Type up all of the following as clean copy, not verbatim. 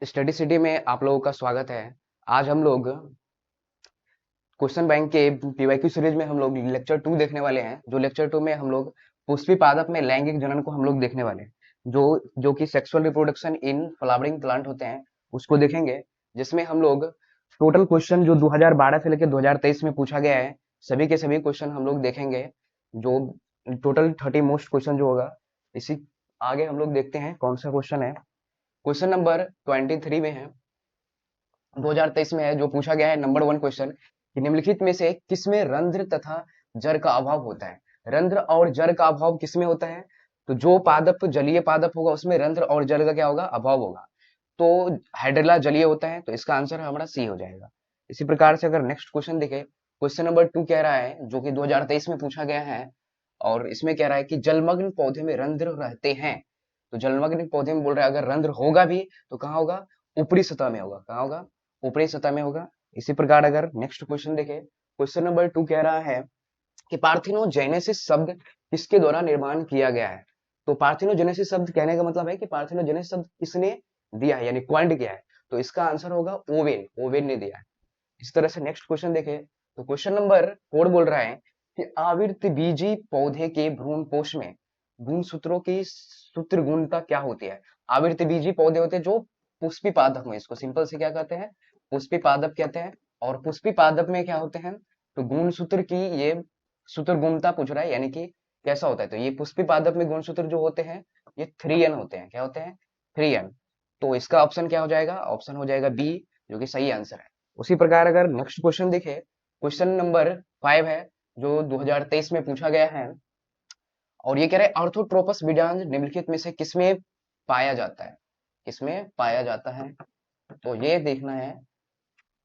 Study city में आप लोगों का स्वागत है। आज हम लोग क्वेश्चन बैंक के पीवाईक्यू सीरीज में हम लोग लेक्चर 2 देखने वाले हैं। जो लेक्चर 2 में हम लोग पुष्पी पादप में लैंगिक जनन को हम लोग देखने वाले हैं, जो कि sexual reproduction in flowering plant होते हैं, उसको देखेंगे। जिसमें हम लोग टोटल क्वेश्चन जो 2012 से लेकर 2023 में पूछा गया है, सभी के सभी क्वेश्चन हम लोग देखेंगे। जो टोटल 30 मोस्ट क्वेश्चन जो होगा, इसी आगे हम लोग देखते हैं कौन सा क्वेश्चन है। क्वेश्चन नंबर 23 में है, 2023 में है, जो पूछा गया है। नंबर 1 क्वेश्चन कि निम्नलिखित में से किसमें रंध्र तथा जर का अभाव होता है। रंध्र और जर का अभाव किसमें होता है? तो जो पादप जलीय पादप होगा उसमें रंध्र और जल का क्या होगा? अभाव होगा। तो हाइड्रिला जलीय होता है, तो इसका आंसर हमारा सी हो जाएगा। इसी प्रकार से अगर नेक्स्ट क्वेश्चन देखें, क्वेश्चन नंबर 2 कह रहा है, जो कि 2023 में पूछा गया है, और इसमें कह रहा है कि जलमग्न पौधे में रंध्र रहते हैं। तो जलमग्न पौधे में बोल रहा है अगर रंध्र होगा भी तो कहाँ होगा? ऊपरी सतह में होगा। कहाँ होगा? ऊपरी सतह में होगा। इसी प्रकार अगर नेक्स्ट क्वेश्चन देखें, क्वेश्चन नंबर 2 कह रहा है कि पार्थिनोजेनेसिस शब्द किसके द्वारा निर्माण किया गया है। तो पार्थिनोजेनेसिस शब्द कहने का मतलब है कि पार्थिनोजेनेसिस शब्द किसने दिया है, यानी क्वाइंट किया है। तो इसका आंसर होगा ओवेन। ओवेन ने दिया है। इस तरह से नेक्स्ट क्वेश्चन देखें, तो क्वेश्चन नंबर 4 बोल रहा है कि आवृत बीजी पौधे के भ्रूण पोष में गुणसूत्रों की सूत्र गुणता क्या होती है। आवृत बीजी पौधे होते हैं जो पुष्पी पादप में, इसको सिंपल से क्या कहते हैं? पुष्पी पादप कहते हैं। और पुष्पी पादप में क्या होते हैं? तो गुणसूत्र की ये सूत्र गुणता पूछ रहा है, यानी कि कैसा होता है। तो ये पुष्पी पादप में गुणसूत्र जो होते हैं, ये 3n होते हैं। क्या होते हैं? 3n। तो इसका ऑप्शन क्या हो जाएगा? ऑप्शन हो जाएगा बी, जो कि सही आंसर है। उसी प्रकार अगर नेक्स्ट क्वेश्चन देखें, क्वेश्चन नंबर 5 है, जो 2023 में पूछा गया है, और ये कह रहे हैं ऑर्थोट्रोपस बीजांड निम्नलिखित में से किसमें पाया जाता है। किसमें पाया जाता है? तो ये देखना है।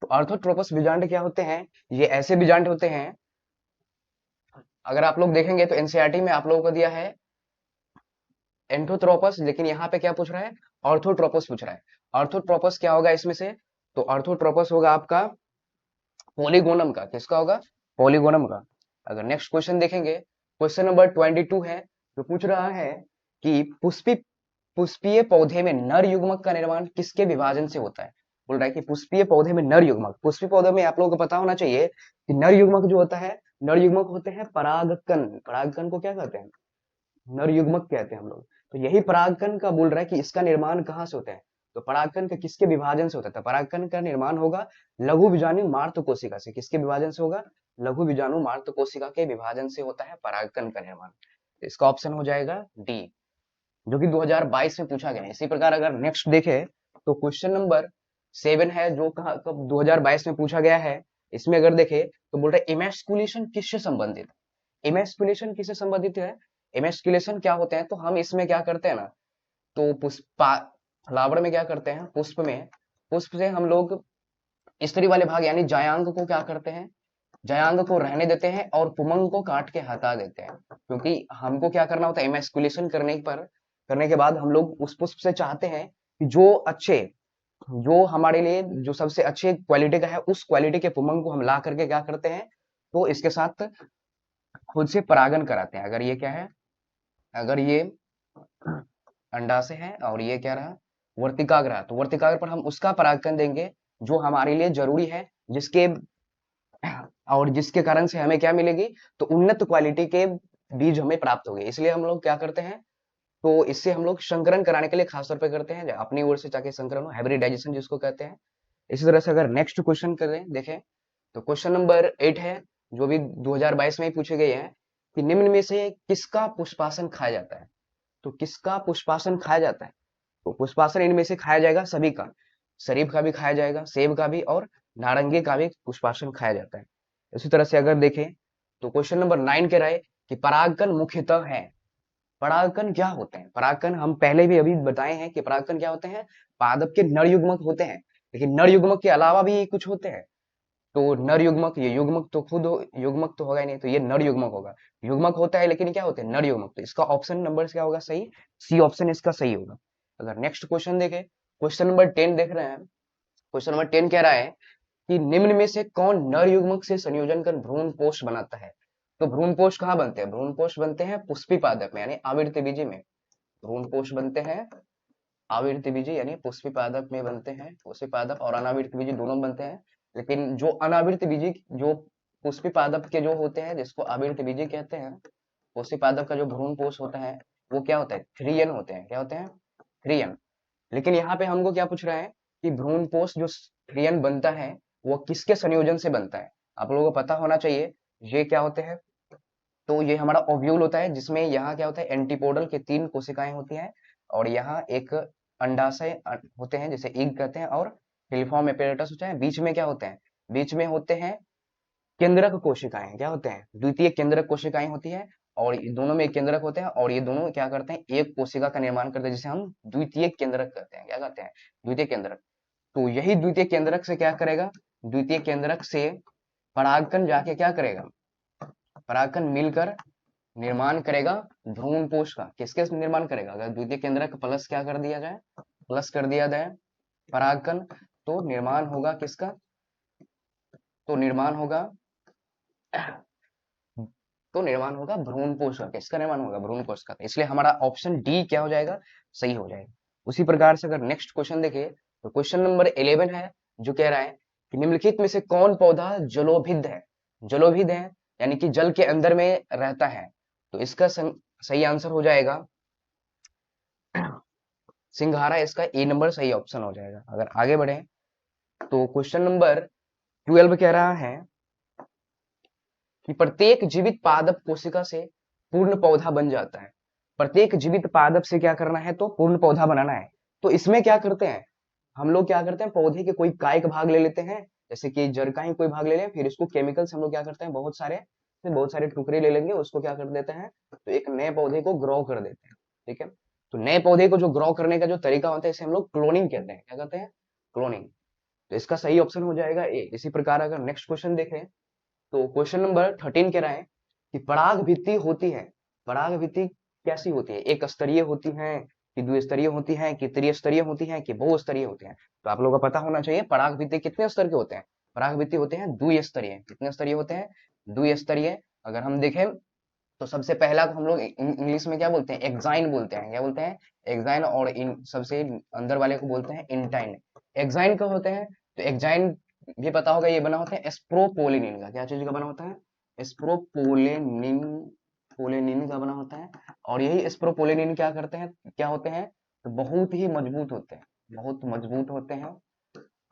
तो ऑर्थोट्रोपस बीजांड क्या होते हैं? ये ऐसे बीजांड होते हैं, अगर आप लोग देखेंगे तो एनसीईआरटी में आप लोगों को दिया है एंथोट्रोपस, लेकिन यहाँ पे क्या पूछ रहा है? ऑर्थोट्रोपस पूछ रहा है। ऑर्थोट्रोपस क्या होगा इसमें से? तो ऑर्थोट्रोपस होगा आपका पॉलीगोनम का। किसका होगा? पॉलीगोनम का। अगर नेक्स्ट क्वेश्चन देखेंगे, क्वेश्चन नंबर 22 है, जो पूछ रहा है कि पुष्पीय पौधे में नर युग्मक का निर्माण किसके विभाजन से होता है। बोल रहा है कि पुष्पीय पौधे में नर युग्मक, पुष्पीय पौधे में आप लोगों को पता होना चाहिए कि नर युग्मक जो होता है, नर युग्मक होते हैं परागकण। परागकण को क्या कहते हैं? नर युग्मक कहते हैं हम लोग। तो यही परागकण का बोल रहा है कि इसका निर्माण कहाँ से होता है। तो परागकण का किसके विभाजन से होता है? तो परागकण का निर्माण होगा लघु बीजाणु मार्त कोशिका से। किसके विभाजन से होगा? लघु बीजाणु मार्त कोशिका के विभाजन से होता है परागकण का निर्माण। तो इसका ऑप्शन हो जाएगा डी, जो कि 2022 में पूछा गया है। इसी प्रकार अगर नेक्स्ट देखें, तो क्वेश्चन नंबर 7 है, जो कहा कब 2022 में पूछा गया है। इसमें अगर देखें तो बोल रहे इमैस्कुलेशन किससे संबंधित है। इमैस्कुलेशन किससे संबंधित है? इमैस्कुलेशन क्या होते हैं? तो हम इसमें क्या करते हैं ना, तो फ्लावर में क्या करते हैं, पुष्प में, पुष्प से हम लोग स्त्री वाले भाग यानी जायांग को क्या करते हैं? जयांग को रहने देते हैं और पुमंग को काट के हटा देते हैं। क्योंकि हमको क्या करना होता है, इमैस्कुलेशन करने के बाद हम लोग उस पुष्प से चाहते हैं कि जो हमारे लिए जो सबसे अच्छे क्वालिटी का है, उस क्वालिटी के पुमंग को हम ला करके क्या करते हैं, तो इसके साथ खुद से परागन कराते हैं। अगर ये क्या है, अगर ये अंडाशय है और ये क्या रहा, वर्तिकाग्र रहा, तो वर्तिकाग्र पर हम उसका परागकण देंगे जो हमारे लिए जरूरी है, जिसके और जिसके कारण से हमें क्या मिलेगी, तो उन्नत क्वालिटी के बीज हमें प्राप्त होंगे। इसलिए हम लोग क्या करते हैं, तो इससे हम लोग संकरण कराने के लिए खास तौर पे करते हैं, अपनी ओर से ताकि संकरण हो, हाइब्रिडाइजेशन जिसको कहते हैं। इसी तरह से अगर नेक्स्ट क्वेश्चन करें देखें, तो क्वेश्चन नंबर 8 है, जो भी 2022 में ही पूछे गए हैं, कि निम्न में से किसका पुष्पासन खाया जाता है। तो किसका पुष्पासन खाया जाता है? तो पुष्पासन इनमें से खाया जाएगा सभी का। शरीफ का भी खाया जाएगा, सेब का भी, और नारंगी का भी पुष्पासन खाया जाता है। इसी तरह से अगर देखें, तो क्वेश्चन नंबर 9 कह रहा है कि परागकण मुख्यतः है। परागकण क्या होते हैं? परागकण हम पहले भी अभी बताए हैं कि परागकण क्या होते हैं, पादप के नर युग्मक होते हैं। लेकिन नर युग्मक के अलावा भी कुछ होते हैं। तो नर युग्मक, ये युग्मक तो युग्मक तो होगा ही नहीं, तो ये नर युग्मक होगा। युग्मक होता है लेकिन क्या होते हैं? नर युग्मक। तो इसका ऑप्शन नंबर क्या होगा? सही, सी ऑप्शन इसका सही होगा। अगर नेक्स्ट क्वेश्चन देखें, क्वेश्चन नंबर 10 देख रहे हैं। क्वेश्चन नंबर 10 कह रहा है कि निम्न में से कौन नर युग्मक से संयोजन कर भ्रूणपोष बनाता है। तो भ्रूणपोष कहाँ बनते हैं? भ्रूणपोष बनते हैं पुष्पी पादप में, यानी आवृतबीजी में भ्रूणपोष बनते हैं आवृत्ति बीजी यानी पुष्पी पादप में बनते हैं, पुष्पी पादप और अनावृत्ति बीजी दोनों बनते हैं। लेकिन जो अनावृत्ति बीजी जो पुष्पी पादप के जो होते हैं जिसको आवृत्ति बीजी कहते हैं, पुष्पी पादप का जो भ्रूणपोष होता है वो क्या होता है, 3n होते हैं। क्या होते हैं, 3n। लेकिन यहाँ पे हमको क्या पूछ रहा है कि भ्रूणपोष जो 3n बनता है वो किसके संयोजन से बनता है। आप लोगों को पता होना चाहिए ये क्या होते हैं। तो ये हमारा ओव्यूल होता है जिसमें यहाँ क्या होता है, एंटीपोडल के 3 कोशिकाएं होती हैं और यहाँ एक अंडाशय होते हैं जिसे ईग कहते हैं और फिलिफॉर्म एपेरेटस होता है। बीच में क्या होते हैं, बीच में होते हैं केंद्रक कोशिकाएं। क्या होते हैं, द्वितीय केंद्रक कोशिकाएं होती है और दोनों में एक केंद्रक होते हैं और ये दोनों क्या करते हैं, एक कोशिका का निर्माण करते हैं जिसे हम द्वितीय केंद्रक कहते हैं। क्या कहते हैं, द्वितीय केंद्रक। तो यही द्वितीय केंद्रक से क्या करेगा, द्वितीय केंद्रक से परागकण जाके क्या करेगा, परागकण मिलकर निर्माण करेगा भ्रूणपोष का। किसके निर्माण करेगा, अगर द्वितीय केंद्रक प्लस क्या कर दिया जाए, प्लस कर दिया जाए परागकण, तो निर्माण होगा किसका, तो निर्माण होगा भ्रूणपोष का। किसका निर्माण होगा, भ्रूणपोष का। इसलिए हमारा ऑप्शन डी क्या हो जाएगा, सही हो जाएगा। उसी प्रकार से अगर नेक्स्ट क्वेश्चन देखें तो क्वेश्चन नंबर 11 है जो कह रहा है कि निम्नलिखित में से कौन पौधा जलोभिद है। जलोभिद है यानी कि जल के अंदर में रहता है। तो इसका सही आंसर हो जाएगा सिंघारा। इसका ए नंबर सही ऑप्शन हो जाएगा। अगर आगे बढ़े तो क्वेश्चन नंबर 12 कह रहा है कि प्रत्येक जीवित पादप कोशिका से पूर्ण पौधा बन जाता है। प्रत्येक जीवित पादप से क्या करना है, तो पूर्ण पौधा बनाना है। तो इसमें क्या करते हैं हम लोग, क्या करते हैं पौधे के कोई कायिक भाग ले लेते हैं, जैसे कि जड़ का ही कोई भाग ले लें, फिर इसको केमिकल से हम लोग क्या करते हैं, बहुत सारे टुकड़े ले लेंगे, उसको क्या कर देते हैं, तो एक नए पौधे को ग्रो कर देते हैं। ठीक है, तो नए पौधे को जो ग्रो करने का जो तरीका होता है इसे हम लोग क्लोनिंग कहते हैं। क्या कहते हैं, क्लोनिंग। तो इसका सही ऑप्शन हो जाएगा ए। इसी प्रकार अगर नेक्स्ट क्वेश्चन देखें तो क्वेश्चन नंबर 13 कह रहा है कि पराग भित्ति होती है, पराग भित्ति कैसी होती है, एक स्तरीय होती है कि द्विस्तरीय होती है कि त्रिस्तरीय होती है कि बहुस्तरीय होती है। तो आप लोगों को पता होना चाहिए पराग भित्ति कितने स्तर के होते हैं। पराग भित्ति होते हैं द्विस्तरीय। कितने स्तरीय होते हैं, द्विस्तरीय। अगर हम देखें तो सबसे पहला हम लोग इंग्लिश में क्या बोलते हैं, एक्साइन बोलते हैं। क्या बोलते हैं, एक्साइन। और इन सबसे अंदर वाले को बोलते हैं इंटाइन। एक्साइन का होते हैं, तो एक्साइन भी पता होगा, ये बना होता है एस्प्रोपोलिनिन का। क्या चीज का बना होता है, एस्प्रोपोलिनिन, पोलिनिन का बना होता है। और यही एस्प्रोपोलिनिन क्या करते हैं, क्या होते हैं, तो बहुत ही मजबूत होते हैं, बहुत मजबूत होते हैं।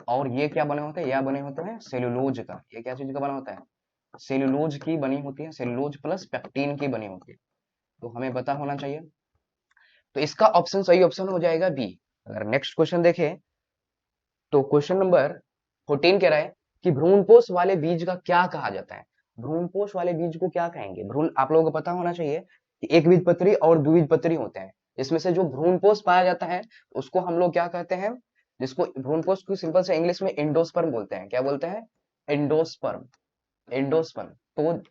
और ये क्या बने होते हैं, यह बने होते हैं सेलुलोज का। ये क्या चीज का बना होता है, सेलुलोज की बनी होती है, सेलुलोज प्लस पेक्टिन की बनी होती है। तो हमें पता होना चाहिए। तो इसका ऑप्शन सही ऑप्शन हो जाएगा बी। अगर नेक्स्ट क्वेश्चन देखें तो क्वेश्चन नंबर 14 कह रहा है कि भ्रूणपोष वाले बीज का क्या कहा जाता है। भ्रूणपोष वाले बीज को क्या कहेंगे, भ्रूण आप लोगों को पता होना चाहिए कि एक बीजपत्री और द्विबीजपत्री होते हैं। इसमें से जो भ्रूणपोष पाया जाता है उसको हम लोग क्या कहते हैं, जिसको भ्रूणपोष को सिंपल से इंग्लिश में एंडोस्पर्म बोलते हैं। क्या बोलते हैं, एंडोस्पर्म। एंडोस्पर्म। तो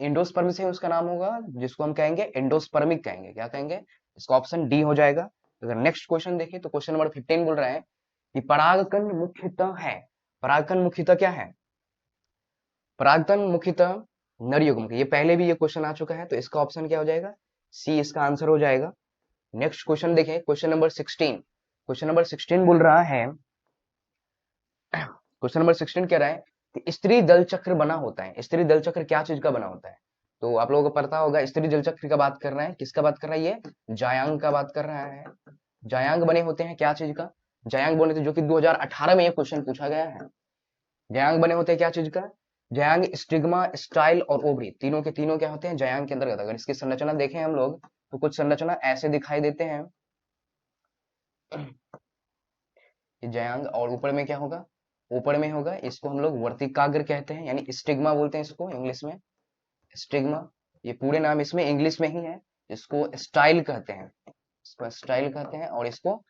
एंडोस्पर्म से उसका नाम होगा जिसको हम कहेंगे एंडोस्पर्मिक कहेंगे। क्या कहेंगे, इसका ऑप्शन डी हो जाएगा। अगर नेक्स्ट क्वेश्चन देखें तो क्वेश्चन नंबर 15 बोल रहा है कि परागकण मुख्यतः है, परागकण मुख्यतः क्या है, परागकण मुख्यतः नर युग्म। ये पहले भी ये क्वेश्चन आ चुका है, तो इसका ऑप्शन क्या हो जाएगा, सी इसका आंसर हो जाएगा। नेक्स्ट क्वेश्चन देखें, क्वेश्चन नंबर 16। क्वेश्चन नंबर 16 बोल रहा है, क्वेश्चन नंबर 16 कह रहा है कि स्त्री दल चक्र बना होता है। स्त्री दल चक्र क्या चीज का बना होता है, तो आप लोगों को पता होगा स्त्री दल चक्र का बात कर रहा है, किसका बात कर रहा है, ये जायांग का बात कर रहा है। जायांग बने होते हैं क्या चीज का, जायांग बने थे, जो कि 2018 में ये क्वेश्चन पूछा गया है। जायांग बने होते हैं क्या चीज का, जायांग स्टिग्मा, स्टाइल और ओवरी, तीनों के तीनों क्या होते हैं, जायांग के अंतर्गत। अगर इसकी संरचना देखें हम लोग तो कुछ संरचना ऐसे दिखाई देते हैं, जायांग। और ऊपर में क्या होगा, ऊपर में होगा, इसको हम लोग वर्तिकाग्र कहते हैं, यानी स्टिग्मा बोलते हैं इसको इंग्लिश में, स्टिग्मा। ये पूरे नाम इसमें इंग्लिश में ही है। इसको स्टाइल कहते हैं, इसको स्टाइल कहते हैं और इसको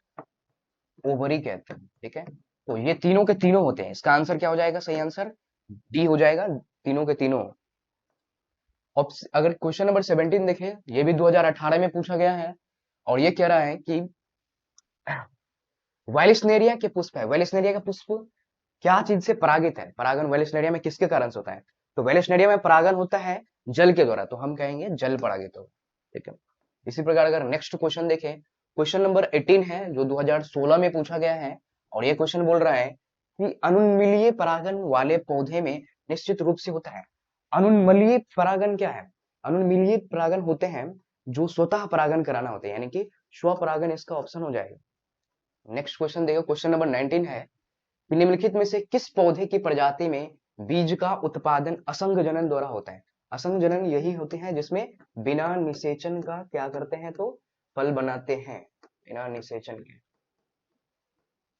ओवरी कहते हैं। ठीक है, तो ये तीनों के तीनों होते हैं। इसका आंसर क्या हो जाएगा, सही आंसर डी हो जाएगा, तीनों के तीनों। अगर क्वेश्चन नंबर 17 देखें, ये भी 2018 में पूछा गया है और ये कह रहा है कि वेलिस्नेरिया के पुष्प है, वेलिस्नेरिया का पुष्प क्या चीज से परागित है, परागन वेलिस्नेरिया में किसके कारण से होता है, तो वेलिस्नेरिया में परागन होता है जल के द्वारा, तो हम कहेंगे जल परागित हो। ठीक है, इसी प्रकार अगर नेक्स्ट क्वेश्चन देखें, क्वेश्चन नंबर 18 है जो 2016 में पूछा गया है, और ये क्वेश्चन बोल रहा है कि अनुन्मीलिय परागन वाले पौधे में निश्चित रूप से होता है। अनुन्मीलिय परागन क्या है? अनुन्मीलिय परागन होते हैं जो स्वतः परागन कराना होते हैं, यानी कि स्वपरागन इसका ऑप्शन हो जाएगा। नेक्स्ट क्वेश्चन देखो, क्वेश्चन नंबर 19 है कि निम्नलिखित में से किस पौधे की प्रजाति में बीज का उत्पादन असंग जनन द्वारा होता है? असंग जनन यही होते हैं जिसमें बिना निषेचन का क्या करते हैं तो फल बनाते हैं, बिना निषेचन के।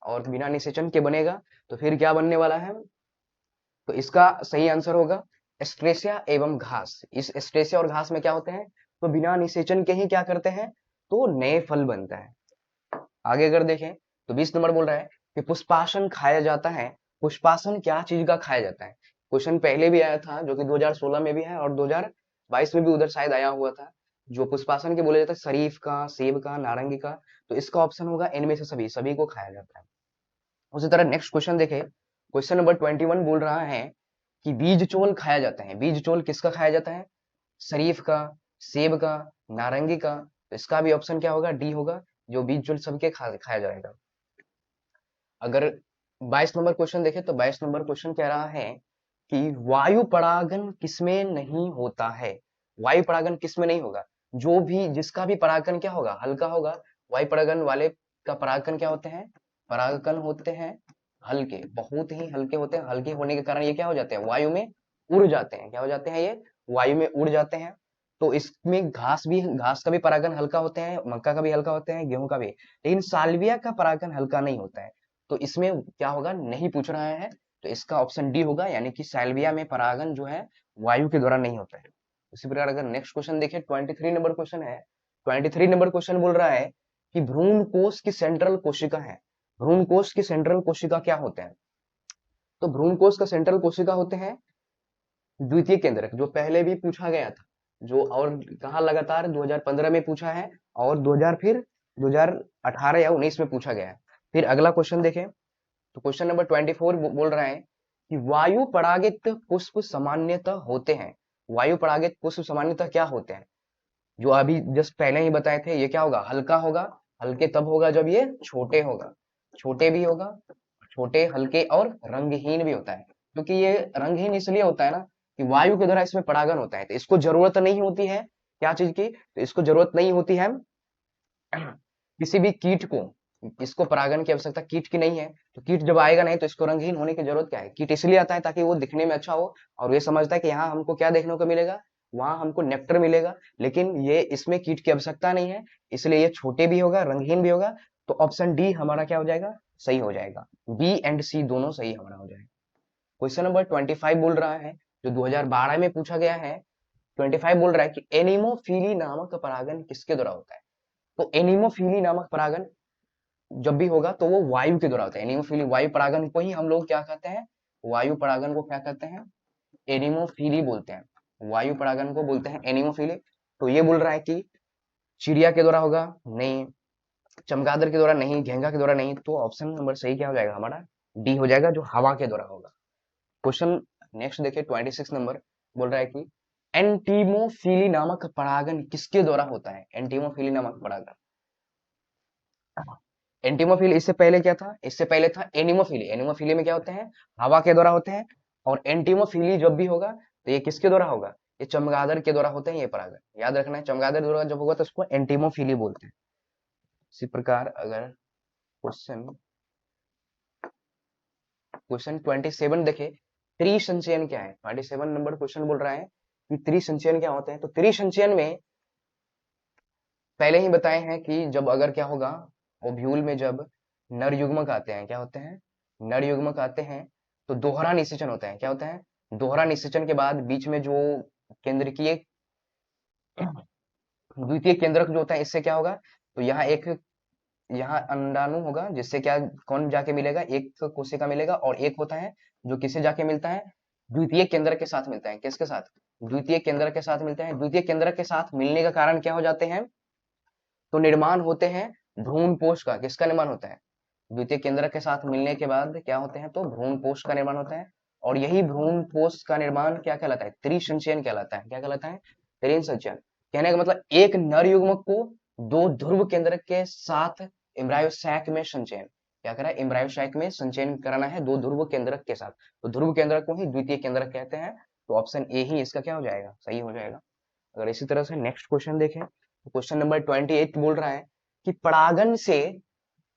और बिना निषेचन के बनेगा तो फिर क्या बनने वाला है? तो इसका सही आंसर होगा एस्ट्रेसिया एवं घास। इस एस्ट्रेसिया और घास में क्या होते हैं तो बिना निषेचन के ही क्या करते हैं तो नए फल बनता है। आगे अगर देखें तो 20 नंबर बोल रहा है कि पुष्पासन खाया जाता है। पुष्पासन क्या चीज का खाया जाता है? क्वेश्चन पहले भी आया था जो कि 2016 में भी है और 2022 में भी उधर शायद आया हुआ था। जो पुष्पासन के बोले जाते हैं शरीफ का, सेब का, नारंगी का, तो इसका ऑप्शन होगा इनमें से सभी, सभी को खाया जाता है। उसी तरह नेक्स्ट क्वेश्चन देखें, क्वेश्चन नंबर 21 बोल रहा है कि बीज चोल खाया जाता है। बीज चोल किसका खाया जाता है? शरीफ का, सेब का, नारंगी का, तो इसका भी ऑप्शन क्या होगा? डी होगा, जो बीज चोल सबके खाया जाएगा। अगर 22 नंबर क्वेश्चन देखें तो 22 नंबर क्वेश्चन कह रहा है कि वायु परागन किसमें नहीं होता है? वायु परागन किसमें नहीं होगा? जो भी जिसका भी परागन क्या होगा? हल्का होगा। वायु परागन वाले का परागन क्या होते हैं? परागकण होते हैं हल्के, बहुत ही हल्के होते हैं। हल्के होने के कारण ये क्या हो जाते हैं? वायु में उड़ जाते हैं। क्या हो जाते हैं? ये वायु में उड़ जाते हैं। तो इसमें घास का भी परागन हल्का होते हैं, मक्का का भी हल्का होते हैं, गेहूं का भी, लेकिन साल्विया का परागन हल्का नहीं होता है। तो इसमें क्या होगा? नहीं पूछ रहा है, तो इसका ऑप्शन डी होगा, यानी कि साल्विया में परागन जो है वायु के द्वारा नहीं होता है। उसी प्रकार अगर नेक्स्ट क्वेश्चन देखें 23 नंबर क्वेश्चन है। 23 नंबर क्वेश्चन बोल रहा है कि भ्रूण कोश की सेंट्रल कोशिका है। भ्रूण कोश की सेंट्रल कोशिका क्या होते हैं? तो भ्रूण कोश का सेंट्रल कोशिका होते हैं द्वितीय केंद्रक, जो पहले भी पूछा गया था, जो और कहा लगातार 2015 में पूछा है और 2000 फिर 2018 या 19 में पूछा गया है। फिर अगला क्वेश्चन देखें तो क्वेश्चन नंबर 24 बोल रहा है कि वायु परागित पुष्प सामान्यतः होते हैं। वायु परागित पुष्प सामान्यतः क्या होते हैं? जो अभी जस्ट पहले ही बताए थे, ये क्या होगा? हल्का होगा। हल्के तब होगा जब ये छोटे होगा, छोटे भी होगा, छोटे, हल्के और रंगहीन भी होता है। क्योंकि ये रंगहीन इसलिए होता है ना कि वायु के द्वारा इसमें परागन होता है, तो इसको जरूरत नहीं होती है क्या चीज की? तो इसको जरूरत नहीं होती है किसी भी कीट को, इसको परागन की आवश्यकता कीट की नहीं है। तो कीट जब आएगा नहीं तो इसको रंगहीन होने की जरूरत क्या है? कीट इसलिए आता है ताकि वो दिखने में अच्छा हो और ये समझता है कि यहाँ हमको क्या देखने को मिलेगा, वहां हमको नेक्टर मिलेगा। लेकिन ये इसमें कीट की आवश्यकता नहीं है, इसलिए ये छोटे भी होगा, रंगहीन भी होगा। तो ऑप्शन डी हमारा क्या हो जाएगा? सही हो जाएगा। बी एंड सी दोनों सही हमारा हो जाएगा। क्वेश्चन नंबर 25 बोल रहा है जो 2012 में पूछा गया है। 25 बोल रहा है कि एनिमोफिली नामक परागन किसके द्वारा होता है? तो एनिमोफिली नामक परागन जब भी होगा तो वो वायु के द्वारा होता है। एनिमोफिली वायु परागन को ही हम लोग क्या कहते हैं? वायु परागन को क्या कहते हैं? एनिमोफिली बोलते हैं। वायु परागन को बोलते हैं एनिमोफिली। तो ये बोल रहा है कि चिड़िया के द्वारा होगा? नहीं। चमगादड़ के द्वारा नहीं, घेंगा के द्वारा नहीं। तो ऑप्शन नंबर सही क्या हो जाएगा हमारा? डी हो जाएगा, जो हवा के द्वारा होगा। क्वेश्चन नेक्स्ट देखिए 26 नंबर बोल रहा है कि एंटीमोफिली नामक परागन किसके द्वारा होता है? एंटीमोफिली नामक परागन, एंटीमोफिली इससे पहले क्या था? इससे पहले था एनिमोफिली। एनिमोफिली में क्या होते हैं? हवा के द्वारा होते हैं। और एंटीमोफिली जब भी होगा तो ये किसके द्वारा होगा? ये चमगादड़ के द्वारा होते हैं ये परागन। याद रखना है, चमगादड़ द्वारा जब होगा तो उसको एंटीमोफिली बोलते हैं। इसी प्रकार अगर क्वेश्चन क्वेश्चन 27 देखे, त्रिसंचयन क्या है? 27 नंबर क्वेश्चन बोल रहा है कि त्रिसंचयन क्या होते हैं। तो त्रिसंचयन में पहले ही बताए हैं कि जब अगर क्या होगा, ओव्यूल में जब नर युग्मक आते हैं, क्या होते हैं? नर युग्मक आते हैं तो दोहरा निषेचन होता है। क्या होता है? दोहरा निषेचन के बाद बीच में जो केंद्रकीय द्वितीय केंद्रक जो होता है, इससे क्या होगा? तो यहाँ अंडाणु होगा, जिससे क्या कौन जाके मिलेगा? एक कोशिका मिलेगा। और एक होता है जो किसे जाके मिलता है? द्वितीय केंद्रक के साथ मिलता है। किसके साथ? द्वितीय केंद्रक के साथ मिलते हैं। द्वितीय केंद्रक के साथ मिलने का कारण क्या हो जाते हैं? तो निर्माण होते हैं भ्रूणपोष का। किसका निर्माण होता है? द्वितीय केंद्रक के साथ मिलने के बाद क्या होते हैं? तो भ्रूणपोष का निर्माण होता है। और यही भ्रूणपोष का निर्माण क्या कहलाता है? त्रिसंचयन कहलाता है। क्या कहलाता है? त्रिसंचयन। कहने का मतलब एक नर युग्मक को दो ध्रुव केंद्रक के साथ एम्ब्रायो सैक में संचयन, क्या करा है, एम्ब्रायो सैक में संचयन कराना है दो ध्रुव केंद्रक के साथ, तो ध्रुव केंद्रक को ही द्वितीय केंद्रक कहते हैं, तो ऑप्शन ए ही इसका क्या हो जाएगा, सही हो जाएगा। अगर इसी तरह से नेक्स्ट क्वेश्चन देखें तो क्वेश्चन नंबर 28 बोल रहा है कि परागन से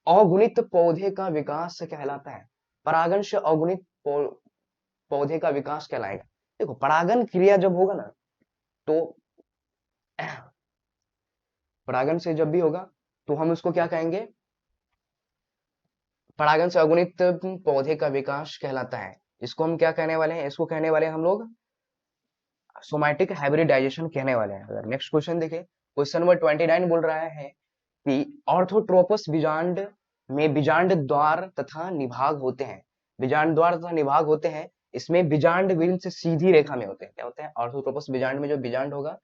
अगुणित पौधे का विकास कहलाता है, परागन से अगुणित पौधे का विकास कहलाएगा। देखो परागन क्रिया जब होगा ना, तो परागन से जब भी होगा तो हम उसको क्या कहेंगे, परागन से अगुणित पौधे का विकास कहलाता है। इसको हम क्या कहने वाले हैं, इसको कहने वाले हैं हम लोग सोमैटिक हाइब्रिडाइजेशन कहने वाले हैं। अगर नेक्स्ट क्वेश्चन देखें, क्वेश्चन नंबर 29 बोल रहा है कि ऑर्थोट्रोपस बीजांड में बीजांड द्वार तथा निभाग होते हैं, बीजांड द्वार तथा निभाग होते हैं, इसमें बीजांड विंद से सीधी रेखा में होते हैं। क्या होते हैं, ऑर्थोट्रोपस बीजांड में जो बीजांड होगा,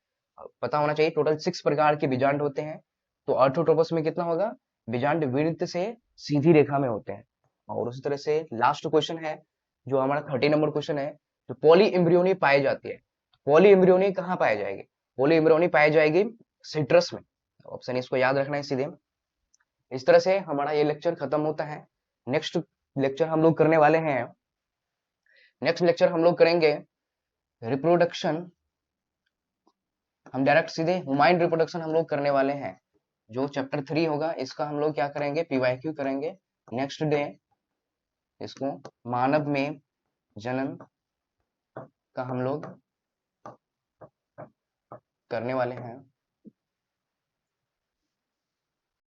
पता होना चाहिए टोटल 6 प्रकार के बीजांड होते हैं, तो ऑर्थोट्रोपस में कितना होगा, बीजांड वृत्त से सीधी रेखा में होते हैं। और उसी तरह से लास्ट क्वेश्चन है जो हमारा 30 नंबर क्वेश्चन है, जो पॉली एम्ब्रियोनी पाई जाती है, पॉली एम्ब्रियोनी कहाँ पाई जाएगी, पॉली एम्ब्रियोनी पाई जाएगी सिट्रस में, ऑप्शन इसको याद रखना है सीधे। इस तरह से हमारा ये लेक्चर खत्म होता है। नेक्स्ट लेक्चर हम लोग करने वाले हैं, नेक्स्ट लेक्चर हम लोग करेंगे रिप्रोडक्शन, हम डायरेक्ट सीधे ह्यूमन रिप्रोडक्शन हम लोग करने वाले हैं। जो चैप्टर 3 होगा इसका हम लोग क्या करेंगे, पीवाईक्यू करेंगे। नेक्स्ट डे इसको मानव में जनन का हम लोग करने वाले हैं।